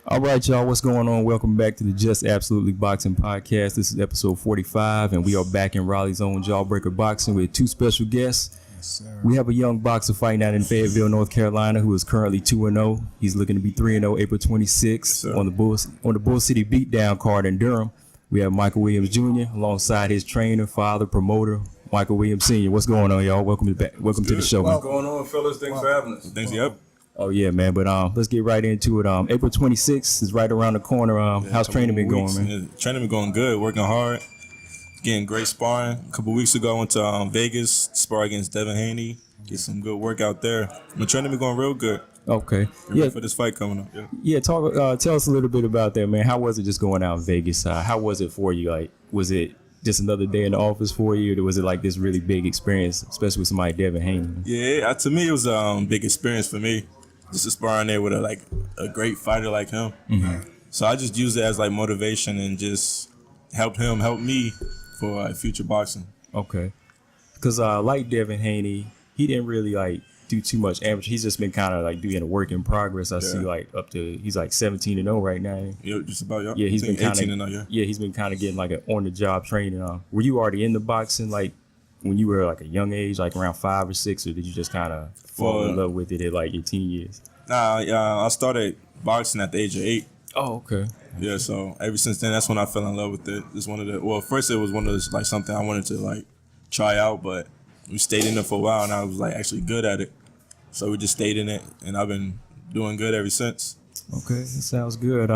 All right, y'all, what's going on? Welcome back to the Just Absolutely Boxing Podcast. This is episode 45, and we are back in Raleigh's own Jawbreaker Boxing with two special guests. Yes, sir. We have a young boxer fighting out in Fayetteville, North Carolina, who is currently 2-0. He's looking to be 3-0 April 26th on the Bull City Beatdown card in Durham. We have Michael Williams Jr. alongside his trainer, father, promoter, Michael Williams Sr. What's going on, y'all? Welcome to the show. What's going on, fellas? Thanks for having us. Thanks, yep. Oh yeah, man. But let's get right into it. April 26th is right around the corner. How's training been going, man? Yeah, training been going good. Working hard. Getting great sparring. A couple weeks ago, I went to Vegas, spar against Devin Haney. Get some good work out there. My training been going real good. Okay. Yeah. For this fight coming up. Yeah. Tell us a little bit about that, man. How was it just going out in Vegas? How was it for you? Like, was it just another day in the office for you, or was it like this really big experience, especially with somebody Devin Haney? Yeah, to me it was a big experience for me. Just to spar in there with a great fighter like him. Mm-hmm. So I just use it as like motivation and just help me for future boxing. Okay. Because like Devin Haney, he didn't really like do too much amateur. He's just been kind of like doing a work in progress. I see like he's like 17-0 right now. Yeah, just about. Yeah, he's been kind of 18-0. Yeah, he's been kind of getting like an on the job training. Were you already into boxing like when you were like a young age, like around 5 or 6, or did you just kind of fall in love with it at like your teen years? Nah, I started boxing at the age of 8. Oh, okay. Yeah, so ever since then, that's when I fell in love with it. It's first it was one of those like something I wanted to like try out, but we stayed in it for a while, and I was like actually good at it. So we just stayed in it, and I've been doing good ever since. Okay, that sounds good.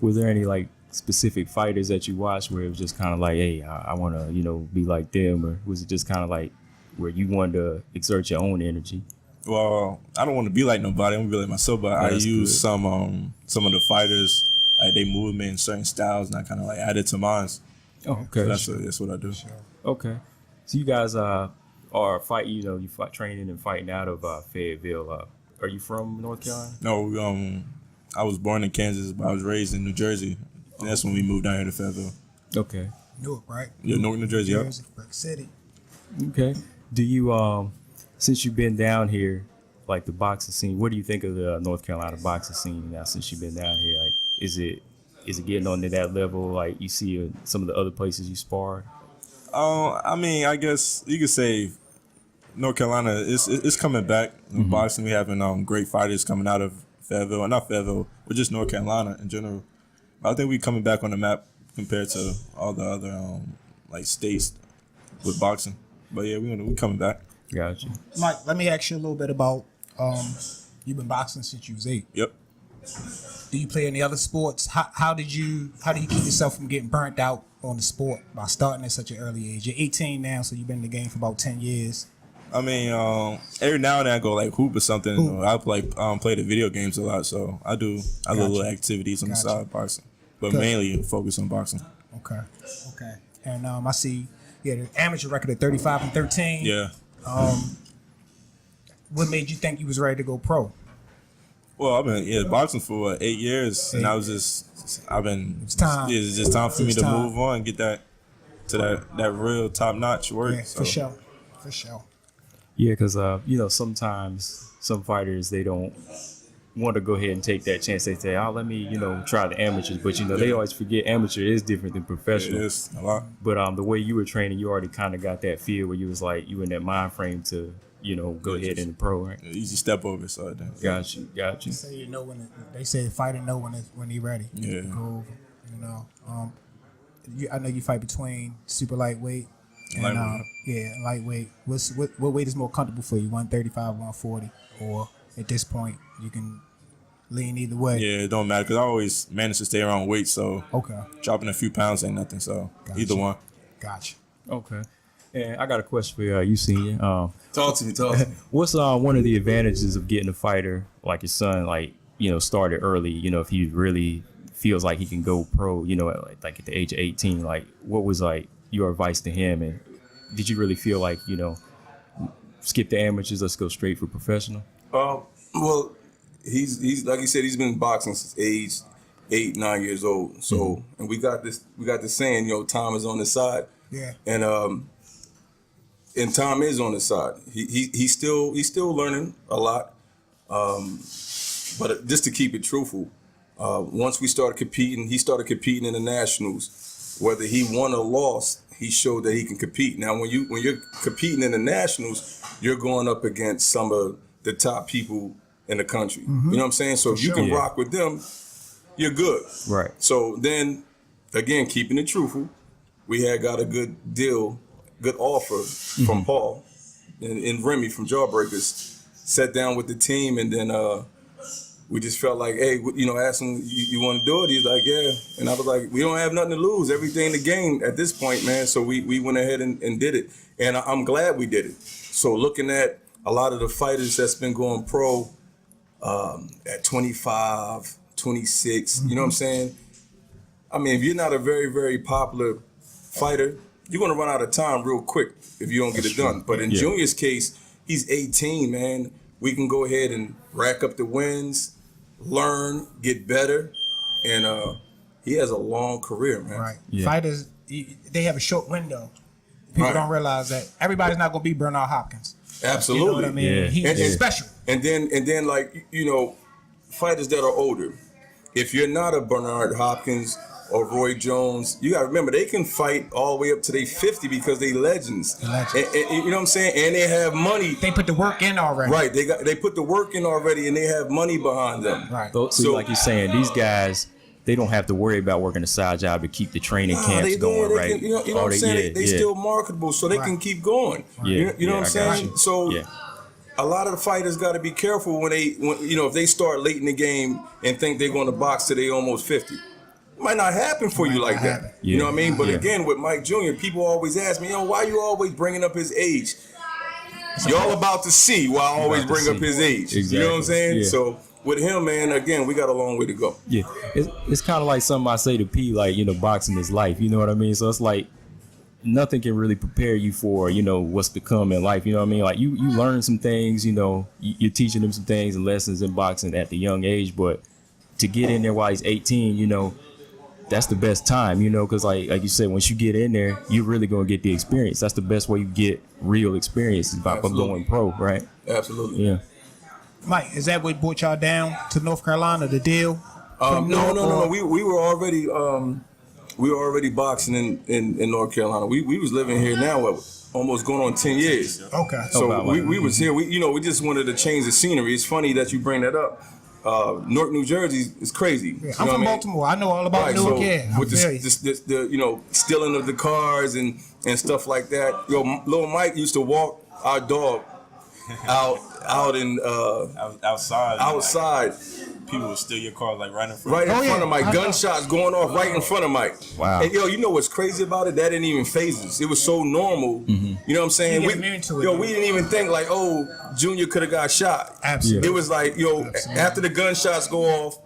Was there any like specific fighters that you watched where it was just kind of like, hey, I want to, be like them, or was it just kind of like where you wanted to exert your own energy? Well, I don't want to be like nobody. I want to be like myself, but I use some of the fighters, like they movement and certain styles, and I kind of like added to mine. Oh, okay. So that's what I do. Sure. Okay. So you guys are training and fighting out of Fayetteville. Are you from North Carolina? No, I was born in Kansas, but I was raised in New Jersey. And that's when we moved down here to Fayetteville. Okay. Newark, right? Yeah, Newark, New Jersey. Yeah. Brick City. Okay. Do you since you've been down here, like the boxing scene, what do you think of the North Carolina boxing scene now since you've been down here? Like, is it getting on to that level like you see in some of the other places you sparred? I mean, I guess you could say North Carolina is coming back in boxing. We having great fighters coming out of Fayetteville, not Fayetteville, but just North Carolina in general. I think we're coming back on the map compared to all the other like states with boxing. But yeah, we coming back. Gotcha. Mike, let me ask you a little bit about you've been boxing since you was 8. Yep. Do you play any other sports? How do you keep yourself from getting burnt out on the sport by starting at such an early age? You're 18 now, so you've been in the game for about 10 years. I mean, every now and then I go like hoop or something. Or I play the video games a lot, so I do little activities on the side of boxing, but mainly focus on boxing. Okay. And I see you had an amateur record of 35-13. Yeah. What made you think you was ready to go pro? Well, I've been boxing for 8 years, and it's time. It's just time for me to move on and get that to that real top notch work. Yeah, so. For sure. Yeah, because sometimes some fighters they don't want to go ahead and take that chance. They say, "Oh, let me try the amateurs," but they always forget amateur is different than professional. It is a lot. But the way you were training, you already kind of got that feel where you was like you in that mind frame to go ahead in the pro, right? Easy step over, so got you. So they say the fighter know when he ready. Yeah. Go over. I know you fight between super lightweight. And, lightweight. What weight is more comfortable for you? 135, 140, or at this point you can lean either way. Yeah, it don't matter because I always manage to stay around weight. So dropping a few pounds ain't nothing. So either one. Gotcha. Okay. And I got a question for you, Senior. Talk to me. What's one of the advantages of getting a fighter like your son, like started early? If he really feels like he can go pro, like at the age of 18, like what was like your advice to him, and did you really feel like skip the amateurs, let's go straight for professional? Well, he's like you said, he's been boxing since age 8, 9 years old. So and we got this saying, time is on his side. Yeah. And time is on his side. He's still learning a lot. But just to keep it truthful, Once we started competing, he started competing in the nationals. Whether he won or lost, he showed that he can compete. Now, when you're competing in the nationals, you're going up against some of the top people in the country. You know what I'm saying? So if you can rock with them, you're good. Right. So then, again, keeping it truthful, we had got a good deal, good offer from Paul and Remy from Jawbreakers. Sat down with the team, and then we just felt like, hey, asked him, you want to do it? He's like, yeah. And I was like, we don't have nothing to lose. Everything to gain at this point, man. So we went ahead and did it. And I'm glad we did it. So looking at a lot of the fighters that's been going pro at 25, 26, you know what I'm saying? I mean, if you're not a very, very popular fighter, you're going to run out of time real quick if you don't get it done. But in Junior's case, he's 18, man. We can go ahead and rack up the wins, learn, get better, and he has a long career, man. Right. Yeah. Fighters, they have a short window. People don't realize that everybody's not going to be Bernard Hopkins. Absolutely. You know what I mean? Yeah. He's special. And then like, fighters that are older, if you're not a Bernard Hopkins or Roy Jones, you got to remember, they can fight all the way up to they 50 because they legends. And, you know what I'm saying? And they have money. They put the work in already. Right. They put the work in already, and they have money behind them. Right. So like you're saying, these guys, they don't have to worry about working a side job to keep the training camps going, right? Can, you know what I'm saying? They still marketable, so they can keep going. Yeah. You know what I'm saying? So a lot of the fighters got to be careful when if they start late in the game and think they're going to box till they almost 50. It might not happen for you like that. You know what I mean? But again, with Mike Jr., people always ask me, why you always bringing up his age? Y'all about to see why I always bring up his age. Exactly. You know what I'm saying? Yeah. So with him, man, again, we got a long way to go. Yeah. It's kind of like something I say to P, like, boxing is life. You know what I mean? So it's like nothing can really prepare you for, what's to come in life. You know what I mean? Like you learn some things, you're teaching them some things and lessons in boxing at the young age. But to get in there while he's 18, that's the best time, because like you said, once you get in there, you're really going to get the experience. That's the best way you get real experience is by going pro, right? Absolutely. Yeah. Mike, is that what brought y'all down to North Carolina, the deal? No. We were already boxing in North Carolina. We was living here now, almost going on 10 years. Okay. So we was here. We just wanted to change the scenery. It's funny that you bring that up. Newark, New Jersey is crazy. Yeah, I'm from Baltimore. I know all about Newark. So with the stealing of the cars and stuff like that. Little Mike used to walk our dog out in outside. People would steal your car like right in front. Right in front of Mike. Gunshots going off right in front of Mike. Wow. And you know what's crazy about it? That didn't even phase us. It was so normal. You know what I'm saying? We didn't even think like, Junior could have got shot. Absolutely. It was like, after the gunshots go off,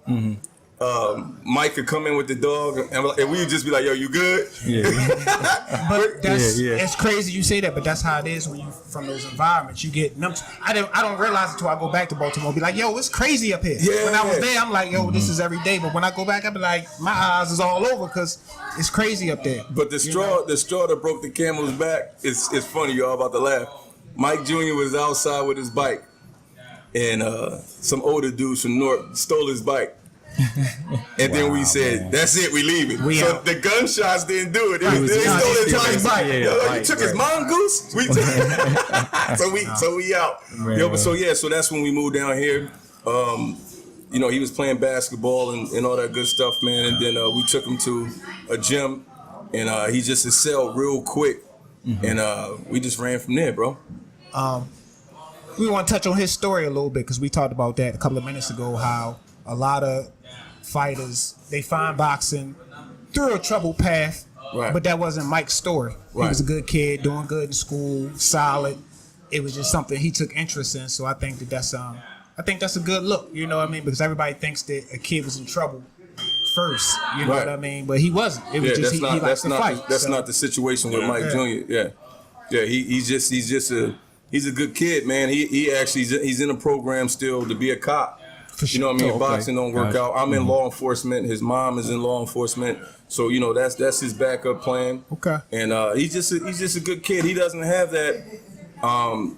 Mike could come in with the dog, and we would just be like, "Yo, you good?" Yeah. But it's crazy you say that, but that's how it is when you from those environments. You get I don't realize it until I go back to Baltimore. Be like, "Yo, it's crazy up here." Yeah. When I was there, I'm like, "Yo, this is every day." But when I go back, I be like, my eyes is all over because it's crazy up there. But the straw that broke the camel's back is funny. Y'all about to laugh. Mike Jr. was outside with his bike, and some older dudes from North stole his bike. And then we said, "That's it, we leaving." So the gunshots didn't do it. They stole his bike. You took his mongoose. We took so we out. So that's when we moved down here. He was playing basketball and all that good stuff, man. And then we took him to a gym, and he just excelled real quick. And we just ran from there, bro. We want to touch on his story a little bit because we talked about that a couple of minutes ago. How a lot of fighters, they find boxing through a troubled path, but that wasn't Mike's story. He was a good kid, doing good in school, solid. It was just something he took interest in. So I think that's a good look. You know what I mean? Because everybody thinks that a kid was in trouble first. You know what I mean? But he wasn't. It was just he likes to fight. That's not the situation with Mike Jr. Yeah. He's a good kid, man. He's in a program still to be a cop. You know what I mean? Boxing don't work out. I'm in law enforcement. His mom is in law enforcement. So that's his backup plan. Okay. And he's just a good kid. He doesn't have that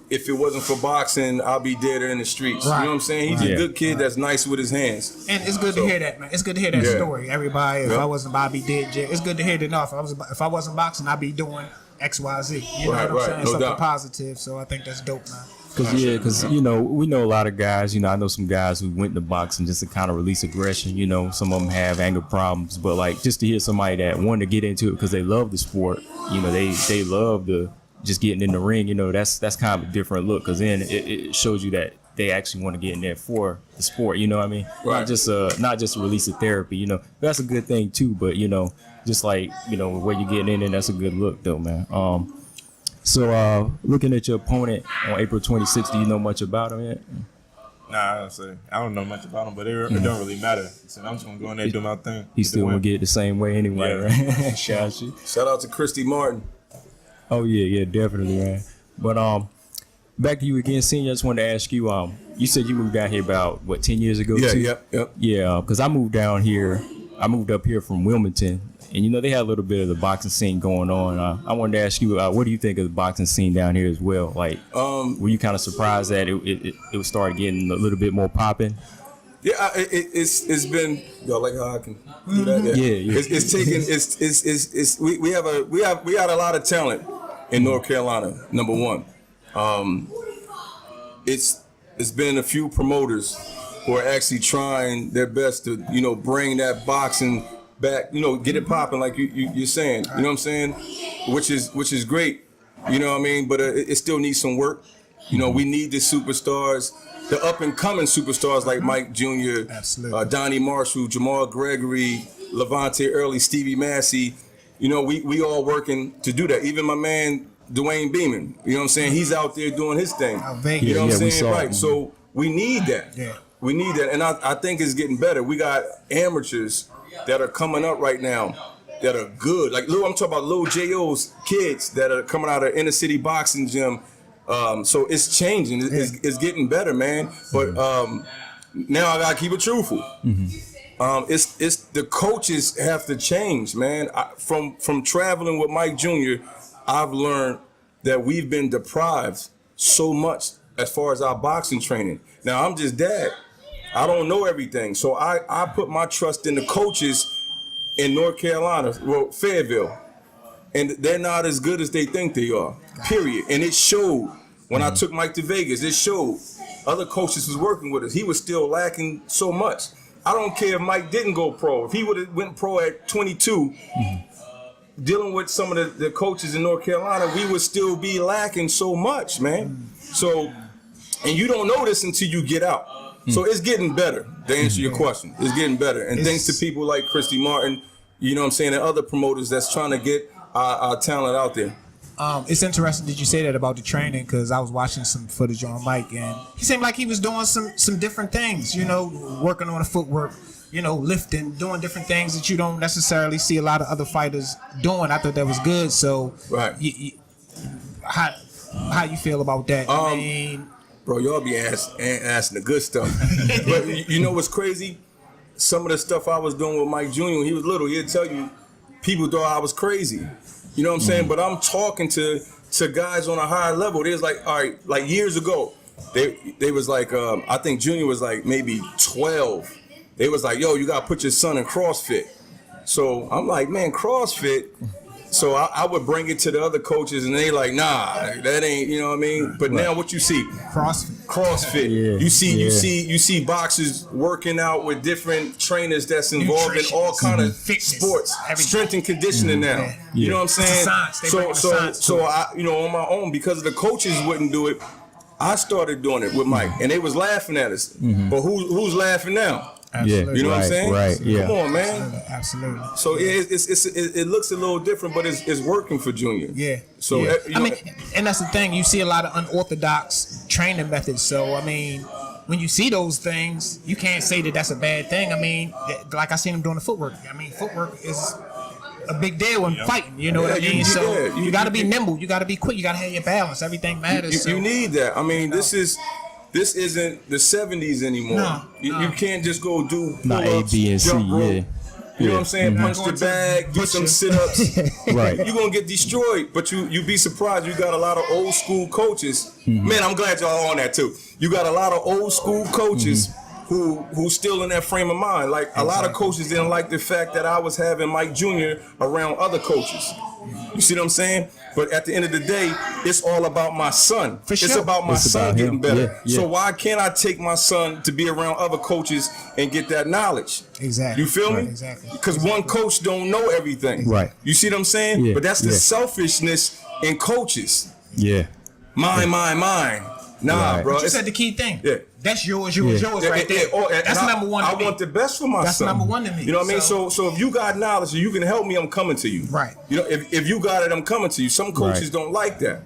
If it wasn't for boxing, I'll be dead or in the streets. Right. You know what I'm saying? He's a good kid that's nice with his hands. And it's good to hear that, man. It's good to hear that story. Everybody, if I wasn't Bobby dead, it's good to hear that. No, if I wasn't boxing, I'd be doing X, Y, Z. You know what I'm saying? No Something doubt. positive. So I think that's dope, man. Because you know, we know a lot of guys. You know, I know some guys who went to boxing just to kind of release aggression. You know, some of them have anger problems, but like just to hear somebody that wanted to get into it because they love the sport. You know, they love the just getting in the ring. You know, that's kind of a different look because then it shows you that they actually want to get in there for the sport. You know what I mean? Right. Not just a release of therapy. You know, that's a good thing too. But you know, just like you know where you're getting in, and that's a good look though, man. So, looking at your opponent on April 26th, do you know much about him yet? Nah, I don't know much about him, but it don't really matter. So I'm just gonna go in there and do my thing. He's still gonna get it the same way anyway, right? Gotcha. Shout out to Christy Martin. Oh yeah, definitely, man. But back to you again, senior. I just wanted to ask you. You said you moved down here about 10 years ago? Yeah, too? yep. Yeah, because I moved down here. I moved up here from Wilmington. And, you know, they had a little bit of the boxing scene going on. I wanted to ask you, what do you think of the boxing scene down here as well? Like, were you kind of surprised that it started getting a little bit more popping? Yeah, it's been y'all like how I can do that. Yeah. It's taken. We had a lot of talent in North Carolina. Number one, it's been a few promoters who are actually trying their best to bring that boxing back, get it popping like you're saying, you know what I'm saying, which is great, you know what I mean, but it still needs some work. We need the superstars, the up and coming superstars like Mike Jr., Donnie Marshall, Jamal Gregory, Levante Early, Stevie Massey. We all working to do that. Even my man Dwayne Beeman, you know what I'm saying, he's out there doing his thing. You know what I'm saying, right? So we need that. Yeah. We need that, and I think it's getting better. We got amateurs that are coming up right now that are good. Like I'm talking about Lil J.O.'s kids that are coming out of inner city boxing gym. So it's changing. It's getting better, man. But now I gotta keep it truthful. It's the coaches have to change, man. From traveling with Mike Jr., I've learned that we've been deprived so much as far as our boxing training. Now I'm just dad. I don't know everything. So I put my trust in the coaches in North Carolina, Fayetteville. And they're not as good as they think they are, period. And it showed when I took Mike to Vegas. It showed other coaches was working with us. He was still lacking so much. I don't care if Mike didn't go pro. If he would have went pro at 22, dealing with some of the coaches in North Carolina, we would still be lacking so much, man. So, and you don't know this until you get out. So it's getting better, to answer your question. It's getting better. And thanks to people like Christy Martin, you know what I'm saying, and other promoters that's trying to get our talent out there. It's interesting that you say that about the training because I was watching some footage on Mike and he seemed like he was doing some different things, working on the footwork, lifting, doing different things that you don't necessarily see a lot of other fighters doing. I thought that was good. So, right. How you feel about that? I mean, bro, y'all be asking the good stuff. But you know what's crazy? Some of the stuff I was doing with Mike Jr. when he was little, he'd tell you, people thought I was crazy. You know what I'm saying? But I'm talking to guys on a higher level. There's like, all right, like years ago, they was like, I think Junior was like maybe 12. They was like, yo, you got to put your son in CrossFit. So I'm like, man, CrossFit? So I would bring it to the other coaches, and they like, nah, that ain't, you know what I mean. But now what you see, CrossFit. Yeah. You see boxers working out with different trainers that's involved in all kind of sports, strength and conditioning now. Yeah. You know what I'm saying? So I, on my own, because the coaches wouldn't do it, I started doing it with Mike, and they was laughing at us. But who's laughing now? Absolutely. You know what I'm saying? Right. Yeah. Come on, man. Absolutely. So it looks a little different, but it's working for Junior. Yeah. So I mean, and that's the thing. You see a lot of unorthodox training methods. So I mean, when you see those things, you can't say that that's a bad thing. I mean, like I seen him doing the footwork. I mean, footwork is a big deal when fighting. You know what I mean? You got to be nimble. You got to be quick. You got to have your balance. Everything matters. You need that. I mean, this isn't the 70s anymore. No. You can't just go do Not A, pull-ups, B, and C. jump rope. Yeah. You know what I'm saying? Punch the bag, do some sit-ups. Right. You're gonna get destroyed. But you be surprised. You got a lot of old school coaches. Man, I'm glad y'all on that too. You got a lot of old school coaches who still in that frame of mind. Like a lot of coaches didn't like the fact that I was having Mike Jr. around other coaches. You see what I'm saying? But at the end of the day, it's all about my son. For sure. It's about my It's son about getting him. better. Yeah. So why can't I take my son to be around other coaches and get that knowledge? Exactly. You feel me? Right. Exactly. Because one coach don't know everything. Right. You see what I'm saying? Yeah. But that's the Yeah. selfishness in coaches. Yeah. Mine. Nah, Right. bro. But you It's- said the key thing. Yeah. That's yours, Yeah. right there. That's and number one to I me. want the best for my That's son. number one to me. You know what I mean? So- So if you got knowledge and you can help me, I'm coming to you. Right. You know, if you got it, I'm coming to you. Some coaches Right. don't like that.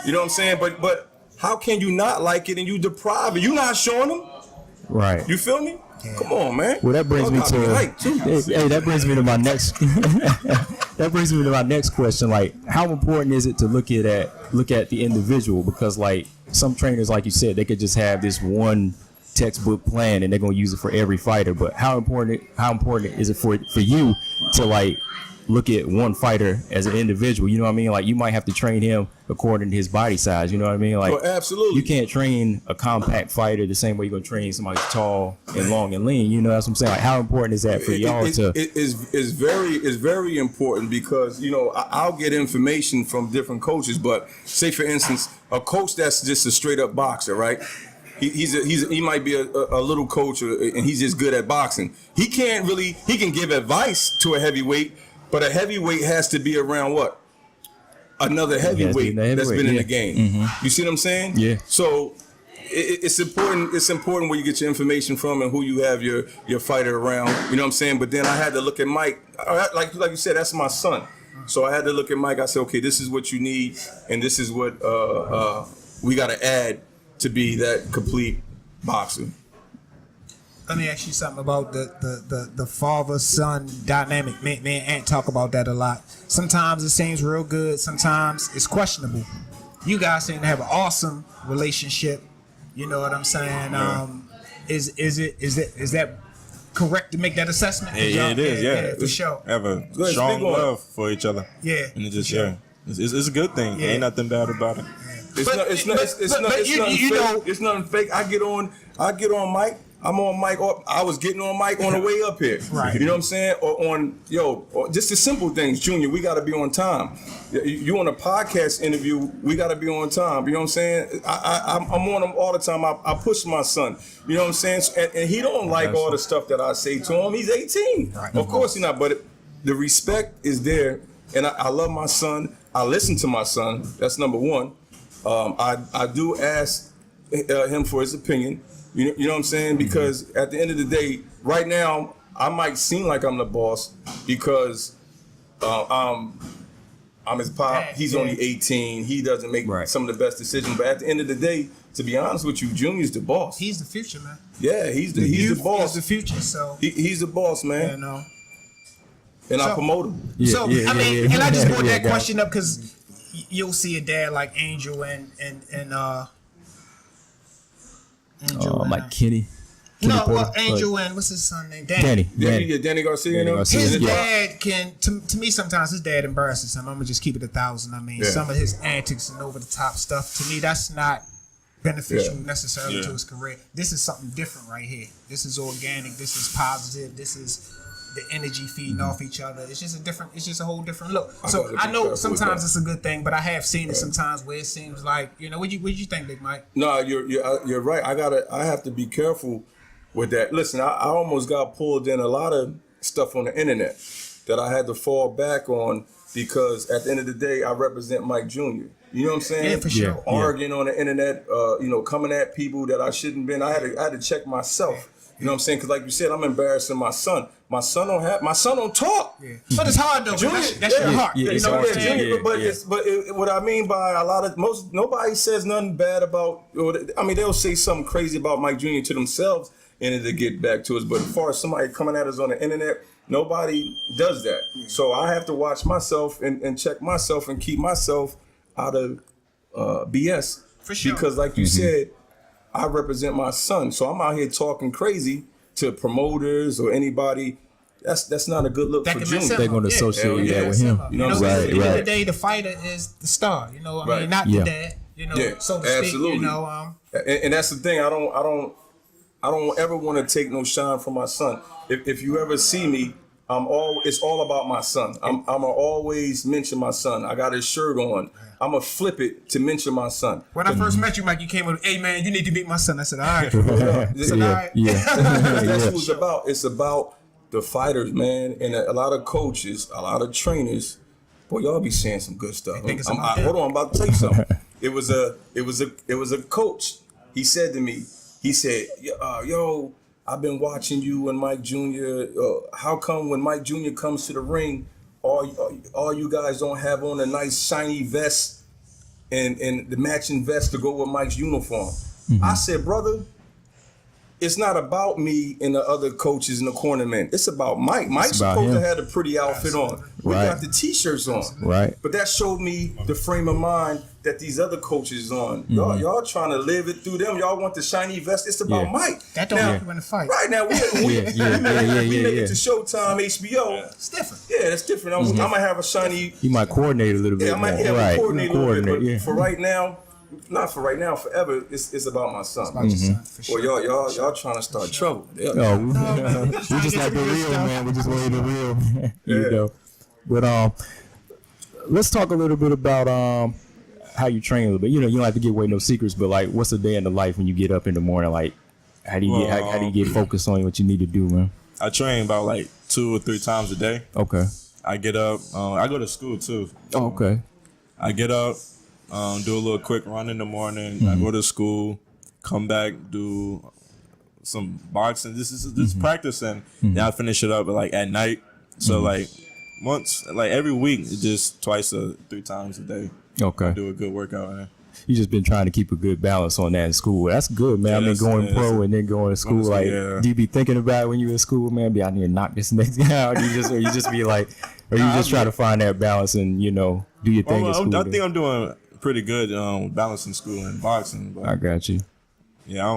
You know what I'm saying? But how can you not like it and you deprive it? You not showing them. Right. You feel me? Come on, man. Well, that brings Y'all me got to hyped, too. hey, that brings me to my next that brings me to my next question. Like, how important is it to look at the individual? Because like some trainers, like you said, they could just have this one textbook plan and they're gonna use it for every fighter. But how important is it for you to like look at one fighter as an individual? You know what I mean? Like you might have to train him according to his body size. You know what I mean? Like Oh, absolutely. you can't train a compact fighter the same way you're gonna train somebody who's tall and long and lean. You know what I'm saying? Like how important is that for y'all to? It is very important because you know I'll get information from different coaches, but say for instance a coach that's just a straight up boxer, right? He might be a little coach and he's just good at boxing. He can give advice to a heavyweight, but a heavyweight has to be around what? Another heavyweight that's been in the game. You see what I'm saying? Yeah. So it's important. It's important where you get your information from and who you have your fighter around. You know what I'm saying? But then I had to look at Mike. Like you said, that's my son. So I had to look at Mike. I said, okay, this is what you need, and this is what we got to add to be that complete boxer. Let me ask you something about the father-son dynamic. Me and Ant talk about that a lot. Sometimes it seems real good. Sometimes it's questionable. You guys seem to have an awesome relationship. You know what I'm saying? Is that correct to make that assessment? Yeah, it is. Yeah, for sure. Have a ahead, strong speak on it. love for each other. Yeah, and it just for sure. it's a good thing. Yeah. Ain't nothing bad about it. It's But- not. It's but- not. It's but- not. but It's you- nothing you fake. know- It's nothing fake. I get on Mike. I'm on Mike. I was getting on Mike on the way up here. Right. You know what I'm saying? Or just the simple things, Junior. We got to be on time. You on a podcast interview, we got to be on time. You know what I'm saying? I'm on him all the time. I push my son. You know what I'm saying? And he don't like all the stuff that I say to him. He's 18. Right. Of course he's not. But the respect is there, and I love my son. I listen to my son. That's number one. I do ask him for his opinion. You know what I'm saying? Because at the end of the day, right now, I might seem like I'm the boss because I'm his pop. He's only 18. He doesn't make Right. some of the best decisions. But at the end of the day, to be honest with you, Junior's the boss. He's the future, man. Yeah, he's the Youth boss. is the future. So He's the boss, man. you know. And I So- promote him. Yeah, So yeah, I mean, yeah, yeah. and I just brought Yeah, that got it. question up because you'll see a dad like Angel and Like Kenny. no, Porter, well, Angel like and what's his son name? Danny. Danny Garcia. You know? Garcia. His Yeah. dad can, to me, sometimes his dad embarrasses him. I'm gonna just keep it 1,000. I mean, Yeah. some of his antics and over the top stuff. To me, that's not beneficial Yeah. necessarily Yeah. to his career. This is something different right here. This is organic. This is positive. This is the energy feeding off each other. It's just a whole different look. So gotta be I know careful with sometimes that. it's a good thing, but I have seen it sometimes where it seems like, what you think, Big Mike? No, you're right. I have to be careful with that. Listen, I almost got pulled in a lot of stuff on the internet that I had to fall back on because at the end of the day, I represent Mike Jr. You know what I'm saying? Yeah, for sure. Yeah. Arguing on the internet, coming at people that I shouldn't been. I had to check myself. You know what I'm saying? Because like you said, I'm embarrassing my son. My son don't talk. Yeah. But it's hard though. Junior, That's your heart. yeah, You it's know hard what I'm to- saying? yeah. What I mean by nobody says nothing bad about. I mean, they'll say something crazy about Mike Jr. to themselves, and it'll get back to us. But as far as somebody coming at us on the internet, nobody does that. So I have to watch myself and check myself and keep myself out of BS. For sure. Because like you said, I represent my son, so I'm out here talking crazy to promoters or anybody that's not a good look That for can Junior. mess him They're up. going to Yeah. associate Yeah. that with him. You know what I'm right, saying? At the end of the right. day, the fighter is the star. You know, I Right. mean, not Yeah. the dad. You know, Yeah, so to speak. absolutely. You know, And that's the thing. I don't ever want to take no shine from my son. If you ever see me, it's all about my son. I'ma always mention my son. I got his shirt on. I'ma flip it to mention my son. when I first met you, Mike, you came with, "Hey man, you need to meet my son." I said, "All right." Yeah. All Yeah, right. yeah. That's what it's about. It's about the fighters, man, and a lot of coaches, a lot of trainers. Boy, y'all be saying some good stuff. think it's about them. Hold on, I'm about to tell you something. It was a coach. He said to me, he said, "Yo, I've been watching you and Mike Jr. How come when Mike Jr. comes to the ring, all you guys don't have on a nice shiny vest and the matching vest to go with Mike's uniform?" I said, "Brother, it's not about me and the other coaches in the corner, man. It's about Mike. Mike's about supposed him. to have a pretty outfit on. We Right. got the t-shirts on. Right. But that showed me the frame of mind that these other coaches is on. Y'all trying to live it through them. Y'all want the shiny vest. It's about Yeah. Mike. That don't Now, make you win the fight. Right now, we Yeah, make yeah. it to Showtime, HBO. It's different. Yeah, that's different. I'm gonna have a shiny. You might coordinate a little bit Yeah, I might more. have right. a coordinate a little bit, but yeah. for right now, not for right now, forever. It's about my son. About your son, for sure. Well, y'all trying to start trouble. Yeah. Oh, man, we just like the real, man. We just want the real, you Yeah. know. But let's talk a little bit about how you train a little bit. You know, you don't have to give away no secrets, but like, what's a day in the life when you get up in the morning? Like, how do you how do you get focused on what you need to do, man? I train about like 2 or 3 times a day. Okay. I get up. I go to school too. Oh, okay. I get up, do a little quick run in the morning. I go to school, come back, do some boxing. This is practicing. Then I finish it up like at night. So like once, like every week, just twice or 3 times a day. Okay. Do a good workout. Man. You just been trying to keep a good balance on that in school. That's good, man. Yeah, I mean, going pro and then going to school. Like, yeah. do you be thinking about it when you in school, man? Be I need to knock this next guy out. Or you just be like, or you just try to find that balance and do your thing in school. I think I'm doing pretty good balancing school and boxing. But I got you. yeah,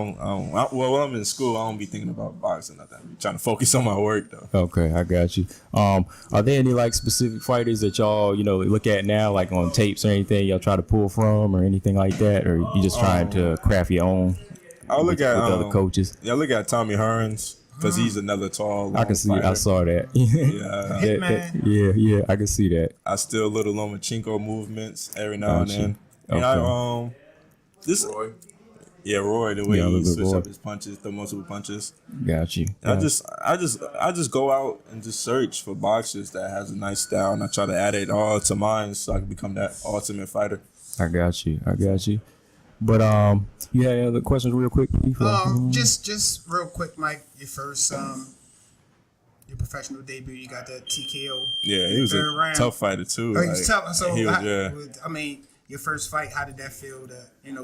when I'm in school, I don't be thinking about boxing. I'm trying to focus on my work though. Okay, I got you. Are there any like specific fighters that y'all look at now, like on tapes or anything y'all try to pull from or anything like that, or you just trying to craft your own? I look with at other coaches. Yeah, I look at Tommy Hearns because he's another tall. I can see. fighter. I saw that. Yeah, Hitman. yeah. I can see that. I still little Lomachenko movements every now and Gotcha. then. Okay. And this Roy. yeah, Roy, the way Yeah, a he little bit switch Roy. up his punches, the multiple punches. Got you. I just go out and just search for boxers that has a nice style, and I try to add it all to mine so I can become that ultimate fighter. I got you. But you had any other questions real quick? Just real quick, Mike. Your first your professional debut, you got that TKO. Yeah, he was a third round. tough fighter too. Oh, he was tough. So he was, I mean, your first fight, how did that feel to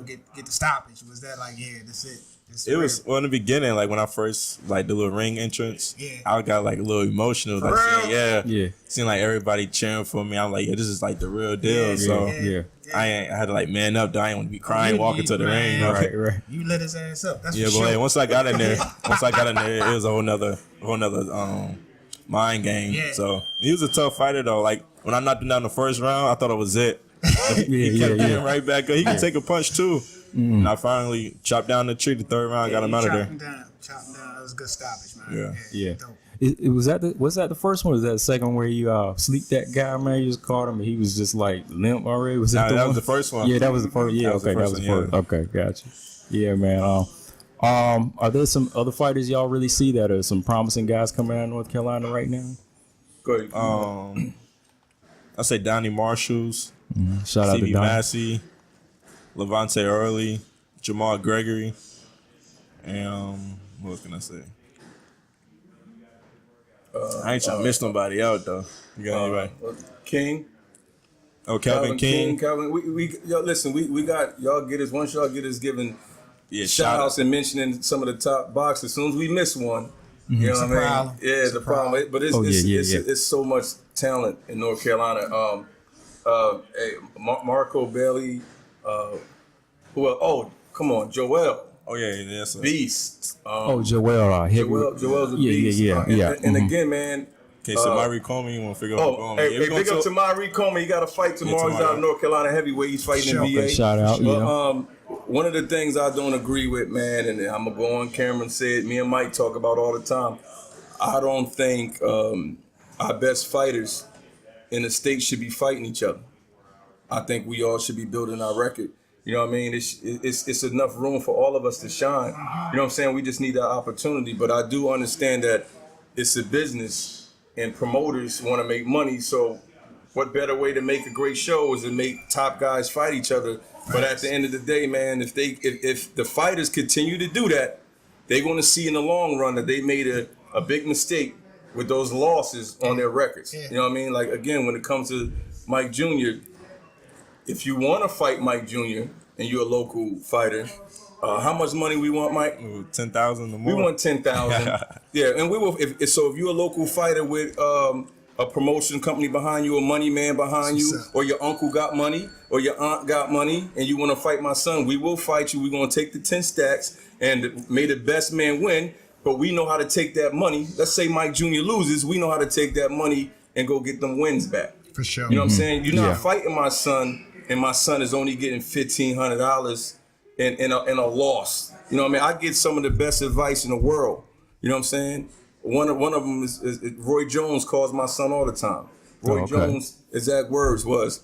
get the stoppage? Was that like, yeah, that's it? It was in the beginning, like when I first the little ring entrance. Yeah. I got like a little emotional. Like, real? Yeah. Seeing like everybody cheering for me. I'm like, yeah, this is like the real deal. Yeah, so yeah. I had to like man up. I didn't want to be crying walking to the ring. You know? Right. You let his ass up. That's Yeah, for but sure. hey, once I got in there, it was a whole nother mind game. Yeah. So he was a tough fighter though. Like when I knocked him down the first round, I thought it was it. He kept getting right back up. He could take a punch too. And I finally chopped down the tree the third round, got him out of there. Chop him down. That was a good stoppage, man. Yeah. Dope. Was that the first one? Or was that the second one where you sleep that guy, man? You just caught him and he was just like limp already? Was Nah, the that one? was the first one. Yeah, that was the first. Yeah, That was okay, the that was first the one, first. Okay, gotcha. Yeah, man. Are there some other fighters y'all really see that are some promising guys coming out of North Carolina right now? Go ahead. I say Donnie Marshalls, Shout out to Stevie Don. Massey, Levante Early, Jamal Gregory, and what else can I say? I ain't trying to miss nobody out though. You got anybody? King. Oh, Calvin King. Calvin. Y'all listen. We got y'all get us once y'all get us giving Yeah, shout outs and mentioning some of the top boxers. As soon as we miss one, you know It's what a I mean? problem. Yeah, It's the a problem. problem. But it's so much talent in North Carolina. Marco Bailey. Come on, Joel. Oh yeah, that's beast. Joel, Joel's a beast. Yeah. And again, man. Okay, so Myrie Coleman, you want to figure out Coleman? Hey, big up to Myrie Coleman. He got a fight tomorrow. He's out of North Carolina heavyweight. He's fighting in VA. Shout out. One of the things I don't agree with, man, and I'm gonna go on camera and say it. Me and Mike talk about all the time. I don't think our best fighters in the state should be fighting each other. I think we all should be building our record. You know what I mean? It's enough room for all of us to shine. You know what I'm saying? We just need that opportunity. But I do understand that it's a business and promoters want to make money. So what better way to make a great show is to make top guys fight each other. But at the end of the day, man, if the fighters continue to do that, they're going to see in the long run that they made a big mistake with those losses on their records. You know what I mean? Like, again, when it comes to Mike Jr., if you want to fight Mike Jr. and you're a local fighter, how much money we want, Mike? 10,000 or more. We want 10,000. Yeah, and we will. If you're a local fighter with a promotion company behind you, a money man behind you, or your uncle got money, or your aunt got money, and you want to fight my son, we will fight you. We're gonna take the 10 stacks, and may the best man win. But we know how to take that money. Let's say Mike Jr. loses, we know how to take that money and go get them wins back. For sure. You know what I'm saying? You're not fighting my son, and my son is only getting $1,500 in a loss. You know what I mean? I get some of the best advice in the world. You know what I'm saying? One of them is Roy Jones calls my son all the time. Roy Jones' exact words was,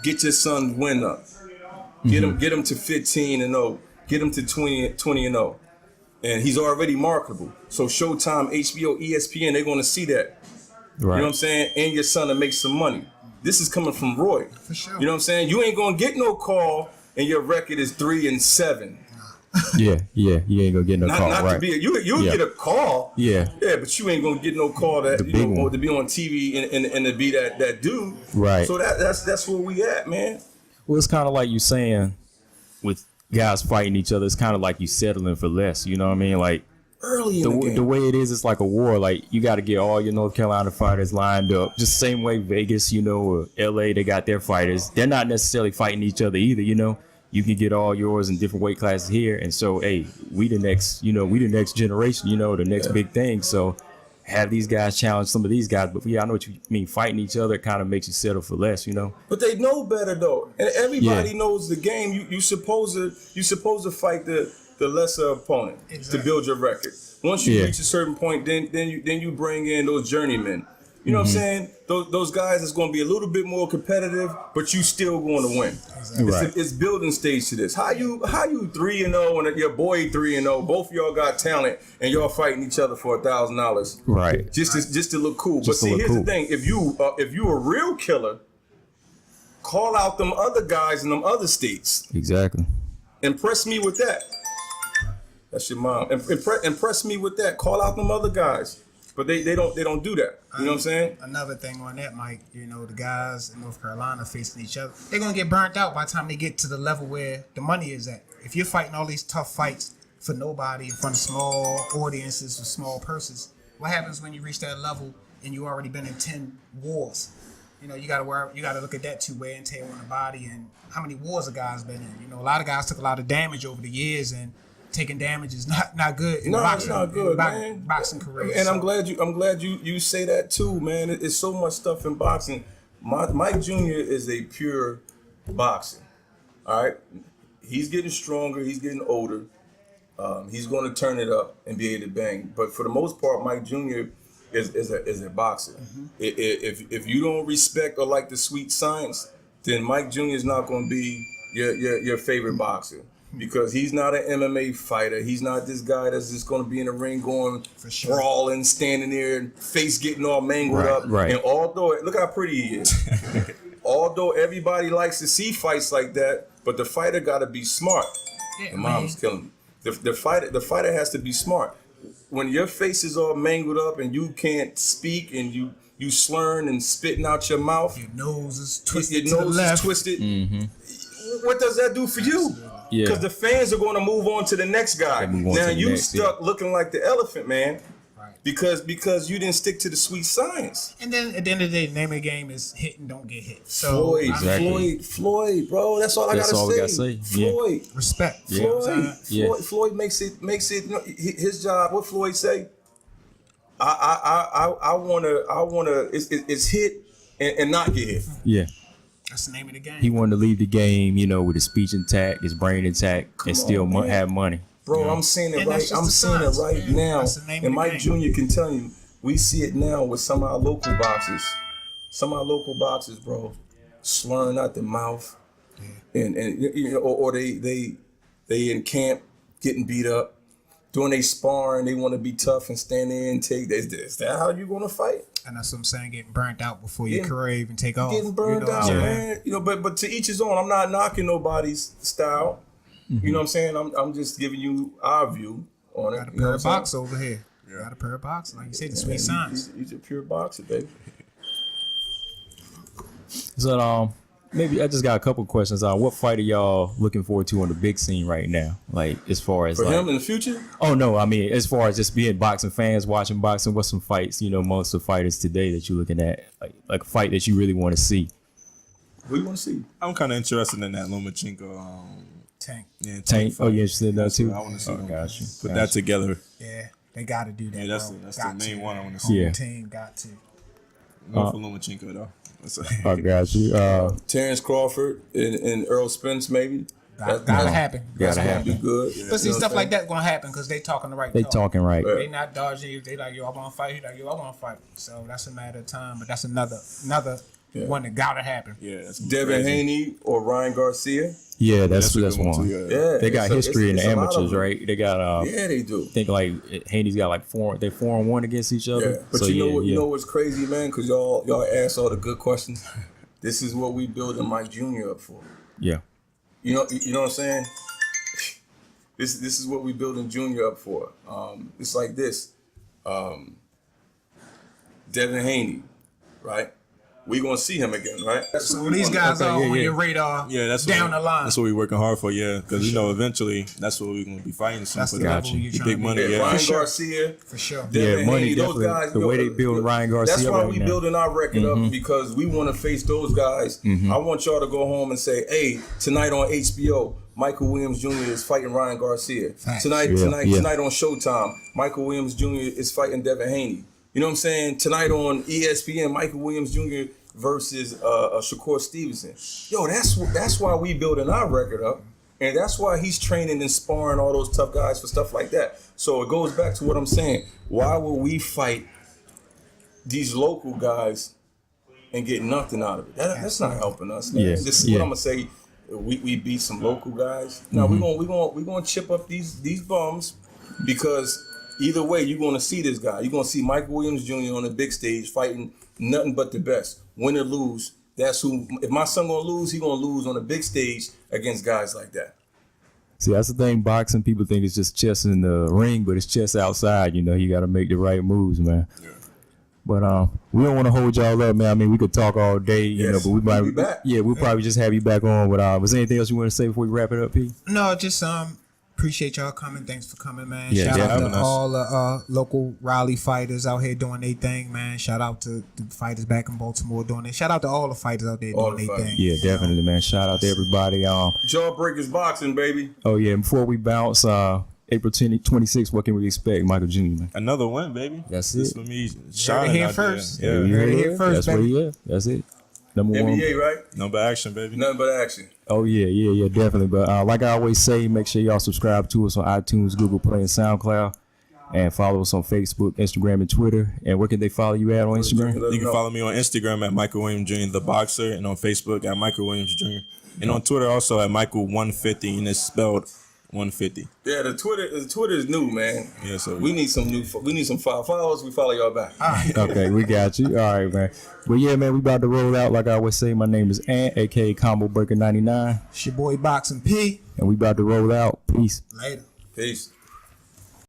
"Get your son win up. Get him to 15-0. Get him to 20-0." And he's already marketable. So Showtime, HBO, ESPN, they're going to see that. Right. You know what I'm saying? And your son to make some money. This is coming from Roy. For sure. You know what I'm saying? You ain't going to get no call and your record is 3-7. Yeah. You ain't gonna get no call. Not right. to be you'll get a call. Yeah, but you ain't gonna get no call that or to be on TV and to be that dude. Right. So that's where we at, man. Well, it's kind of like you saying with guys fighting each other. It's kind of like you settling for less. You know what I mean? Like early in the game. The way it is, it's like a war. Like you got to get all your North Carolina fighters lined up. Just same way Vegas, or LA, they got their fighters. They're not necessarily fighting each other either. You can get all yours in different weight classes here, and so hey, we the next generation, the next big thing. So have these guys challenge some of these guys, but I know what you mean. Fighting each other kind of makes you settle for less, But they know better though, and everybody knows the game. You supposed to fight the lesser opponent to build your record. Once you reach a certain point, then you bring in those journeymen. You know what I'm saying? Those guys is going to be a little bit more competitive, but you still going to win. Exactly. It's building stage to this. How you 3-0 and your boy 3-0? Both of y'all got talent, and y'all fighting each other for $1,000. Right. Just to look cool. But see, here's the thing: if you a real killer, call out them other guys in them other states. Exactly. Impress me with that. That's your mom. Impress me with that. Call out them other guys. But they don't do that. You know what I'm saying? Another thing on that, Mike, the guys in North Carolina facing each other, they're going to get burnt out by the time they get to the level where the money is at. If you're fighting all these tough fights for nobody in front of small audiences with small purses, what happens when you reach that level and you already been in 10 wars? You got to look at that too, wear and tear on the body and how many wars a guy's been in. A lot of guys took a lot of damage over the years, and taking damage is not good in boxing. It's not good, man. Boxing career. And I'm glad you say that too, man. It's so much stuff in boxing. Mike Jr. is a pure boxer. All right, he's getting stronger. He's getting older. He's going to turn it up and be able to bang. But for the most part, Mike Jr. is a boxer. Mm-hmm. If you don't respect or like the sweet science, then Mike Jr. is not going to be your favorite boxer. Because he's not an MMA fighter. He's not this guy that's just going to be in the ring going brawling, standing there, and face getting all mangled up. Right. And look how pretty he is. Although everybody likes to see fights like that, but the fighter got to be smart. Yeah, the mom's killing me. The fighter has to be smart. When your face is all mangled up and you can't speak and you slurring and spitting out your mouth, your nose is twisted. Mm-hmm. What does that do for you? Because the fans are going to move on to the next guy. Now you stuck looking like the elephant, man. Right. because you didn't stick to the sweet science. And then at the end of the day, the name of the game is hit and don't get hit. So Floyd, bro. That's all That's all we I gotta gotta say. say. Floyd, respect. Yeah. Floyd makes it. You know, his job. What Floyd say? I wanna. It's hit and not get hit. Yeah. That's the name of the game. He wanted to leave the game, you know, with his speech intact, his brain intact, and still have money. Bro, I'm seeing it And that's right. just I'm the seeing it science, right man. now. That's the name And of the Mike game. Jr. can tell you, we see it now with some of our local boxers. Some of our local boxers, bro, slurring out their mouth, and you know, or they in camp getting beat up, doing they sparring. They want to be tough and stand there and take. Is that how you gonna fight? And that's what I'm saying, getting burnt out before your Getting- career even take off. Getting burned you know what out, I'm saying? man. You know, but to each his own. I'm not knocking nobody's style. You know what I'm saying? I'm just giving you our view on it. Got a You know pair what of I'm box over here. Got a pair of box. Like you said, the sweet saying? science. He's a pure boxer, baby. So maybe I just got a couple questions on what fight are y'all looking forward to on the big scene right now? Like as far as For like, him in the future, oh no, I mean as far as just being boxing fans, watching boxing, what's some fights, you know, most of the fighters today that you're looking at, like a fight that you really want to see? what do you want to see? I'm kind of interested in that Lomachenko. Tank. Yeah, Tank. Oh, fight. you interested in that That's too? what I want to see. Oh, them got you. Put Got that you. together. Yeah, they got to do that. Yeah, that's bro. the Got main to. one I want to Whole see. Yeah. team got to. Go for Lomachenko though. I got you. Terrence Crawford and Earl Spence, maybe. Gotta happen. Gotta Be happen. good. But see, You know stuff what I'm like that gonna happen because they talking the right They talk. talking right. They not dodging you. They like, yo, I want to fight. He like, yo, I want to fight. So that's a matter of time. But that's another one that gotta happen. Yeah, that's Devin crazy. Haney or Ryan Garcia. Yeah, that's a good one. too, Yeah, They got history in the it's a lot of amateurs, them. right? They got Yeah, they do. I think like Haney's got like 4-1 against each other. Yeah, but So, you know yeah, what? yeah. You know what's crazy, man? Because y'all ask all the good questions. This is what we building Mike Jr. up for. Yeah. You know what I'm saying? This is what we building Junior up for. It's like this. Devin Haney, right? We gonna see him again, right? That's So what we these wanna- guys Okay, are yeah, on yeah. your radar. Yeah, that's down what, the line. That's what we're working hard for. Yeah, because you know eventually that's what we're gonna be fighting soon That's for the the level you're the trying big to money. be. Yeah, Yeah, Ryan sure. Garcia. For sure. Devin Yeah, money Haney, those definitely. guys. The way they build Ryan Garcia That's why right we now. building our record up because we want to face those guys. I want y'all to go home and say, "Hey, tonight on HBO, Michael Williams Jr. is fighting Ryan Garcia. Facts. Tonight Yeah. tonight on Showtime, Michael Williams Jr. is fighting Devin Haney. You know what I'm saying? Tonight on ESPN, Michael Williams Jr. versus Shakur Stevenson. Yo, that's why we building our record up. And that's why he's training and sparring all those tough guys for stuff like that. So it goes back to what I'm saying. Why would we fight these local guys and get nothing out of it? That's not helping us, man. Yeah, This is yeah. what I'm gonna say. We beat some local guys. Now we gonna chip up these bums because either way you're gonna see this guy. You're gonna see Michael Williams Jr. on the big stage fighting nothing but the best. Win or lose, that's who. If my son gonna lose, he gonna lose on the big stage against guys like that. See, that's the thing. Boxing, people think it's just chess in the ring, but it's chess outside. You know, you got to make the right moves, man. Yeah. But we don't want to hold y'all up, man. I mean, we could talk all day, you Yes, know, but we we'll might, be back. yeah, we'll probably just have you back on. But was there anything else you want to say before we wrap it up, P? No, just appreciate y'all coming. Thanks for coming, man. Yeah, Shout out definitely. to all the local Raleigh fighters out here doing their thing, man. Shout out to the fighters back in Baltimore doing it. Shout out to all the fighters out there All doing the their fighters. thing. Yeah, definitely, man. Shout out to everybody. Jawbreakers boxing, baby. Oh yeah, and before we bounce, April 26th, what can we expect, Michael Jr., man? another win, baby. That's This it. for me. Heard it Shining here out first. there. You Yeah. heard it here first, That's where baby. he at. That's it. Number one. NBA, right? Number action, baby. Nothing but action. Oh yeah, definitely. But like I always say, make sure y'all subscribe to us on iTunes, Google Play, and SoundCloud, and follow us on Facebook, Instagram, and Twitter. And where can they follow you at on Instagram? You can follow me on Instagram at Michael Williams Jr. the boxer, and on Facebook at Michael Williams Jr. and on Twitter also at Michael 150, and it's spelled 150. Yeah, the Twitter is new, man. Yeah, so We need some followers. We follow y'all back. Okay, we got you. All right, man. But yeah, man, we about to roll out. Like I always say, my name is Ant, aka Combo Breaker 99, It's your boy Boxing P. and we about to roll out. Peace. Later. Peace.